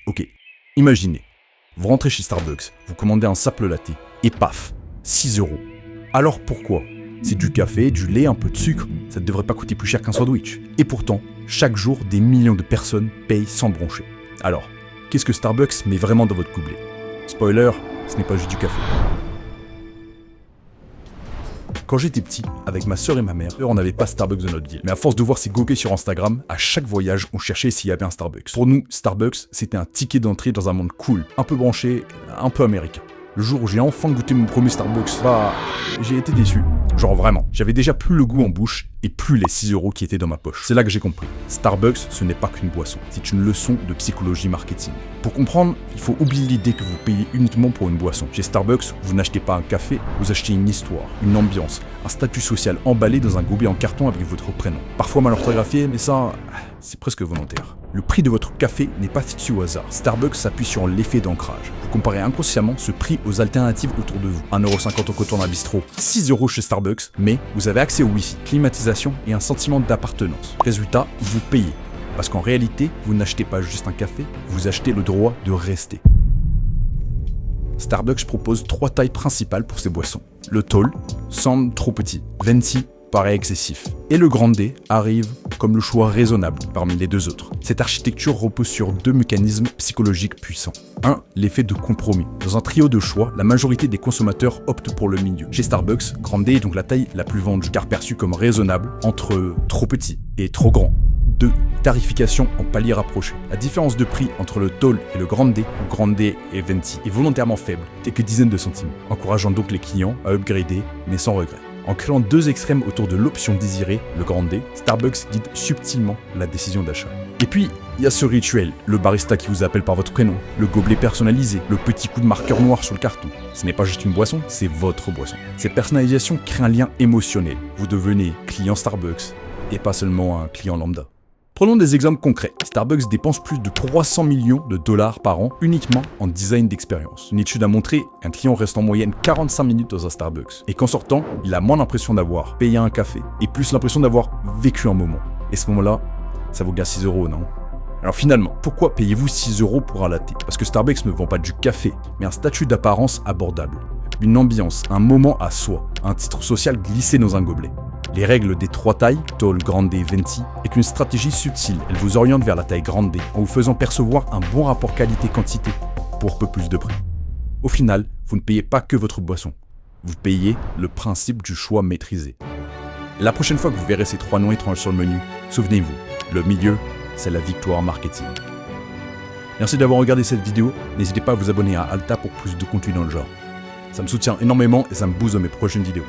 Ok, imaginez, vous rentrez chez Starbucks, vous commandez un simple latte, et paf, 6 €. Alors pourquoi? C'est du café, du lait, un peu de sucre, ça ne devrait pas coûter plus cher qu'un sandwich. Et pourtant, chaque jour, des millions de personnes payent sans broncher. Alors, qu'est-ce que Starbucks met vraiment dans votre gobelet? Spoiler, ce n'est pas juste du café. Quand j'étais petit, avec ma soeur et ma mère, on n'avait pas Starbucks dans notre ville. Mais à force de voir ces goguets sur Instagram, à chaque voyage, on cherchait s'il y avait un Starbucks. Pour nous, Starbucks, c'était un ticket d'entrée dans un monde cool, un peu branché, un peu américain. Le jour où j'ai enfin goûté mon premier Starbucks, j'ai été déçu. Genre vraiment, j'avais déjà plus le goût en bouche et plus les 6 € qui étaient dans ma poche. C'est là que j'ai compris. Starbucks, ce n'est pas qu'une boisson, c'est une leçon de psychologie marketing. Pour comprendre, il faut oublier l'idée que vous payez uniquement pour une boisson. Chez Starbucks, vous n'achetez pas un café, vous achetez une histoire, une ambiance, un statut social emballé dans un gobelet en carton avec votre prénom. Parfois mal orthographié, mais ça, c'est presque volontaire. Le prix de votre café n'est pas fixé au hasard. Starbucks s'appuie sur l'effet d'ancrage. Vous comparez inconsciemment ce prix aux alternatives autour de vous. 1,50 € au coton d'un bistrot, 6 € chez Starbucks, mais vous avez accès au Wi-Fi, climatisation et un sentiment d'appartenance. Résultat, vous payez. Parce qu'en réalité, vous n'achetez pas juste un café, vous achetez le droit de rester. Starbucks propose 3 tailles principales pour ses boissons. Le tall semble trop petit, venti paraît excessif, et le grande arrive comme le choix raisonnable parmi les deux autres. Cette architecture repose sur 2 mécanismes psychologiques puissants. 1. L'effet de compromis. Dans un trio de choix, la majorité des consommateurs optent pour le milieu. Chez Starbucks, grande est donc la taille la plus vendue, car perçue comme raisonnable entre trop petit et trop grand. 2. Tarification en palier rapproché. La différence de prix entre le tall et le grande et venti est volontairement faible, quelques dizaines de centimes, encourageant donc les clients à upgrader, mais sans regret. En créant 2 extrêmes autour de l'option désirée, le grande, Starbucks guide subtilement la décision d'achat. Et puis, il y a ce rituel, le barista qui vous appelle par votre prénom, le gobelet personnalisé, le petit coup de marqueur noir sur le carton. Ce n'est pas juste une boisson, c'est votre boisson. Cette personnalisation crée un lien émotionnel. Vous devenez client Starbucks et pas seulement un client lambda. Prenons des exemples concrets. Starbucks dépense plus de 300 millions de dollars par an uniquement en design d'expérience. Une étude a montré qu'un client reste en moyenne 45 minutes dans un Starbucks et qu'en sortant, il a moins l'impression d'avoir payé un café et plus l'impression d'avoir vécu un moment. Et ce moment-là, ça vaut bien 6 €, non? Alors finalement, pourquoi payez-vous 6 € pour un latte? Parce que Starbucks ne vend pas du café, mais un statut d'apparence abordable. Une ambiance, un moment à soi, un titre social glissé dans un gobelet. Les règles des 3 tailles, tall, grande et venti, est une stratégie subtile. Elle vous oriente vers la taille grande en vous faisant percevoir un bon rapport qualité-quantité pour peu plus de prix. Au final, vous ne payez pas que votre boisson. Vous payez le principe du choix maîtrisé. La prochaine fois que vous verrez ces 3 noms étranges sur le menu, souvenez-vous, le milieu, c'est la victoire marketing. Merci d'avoir regardé cette vidéo. N'hésitez pas à vous abonner à Alta pour plus de contenu dans le genre. Ça me soutient énormément et ça me booste dans mes prochaines vidéos.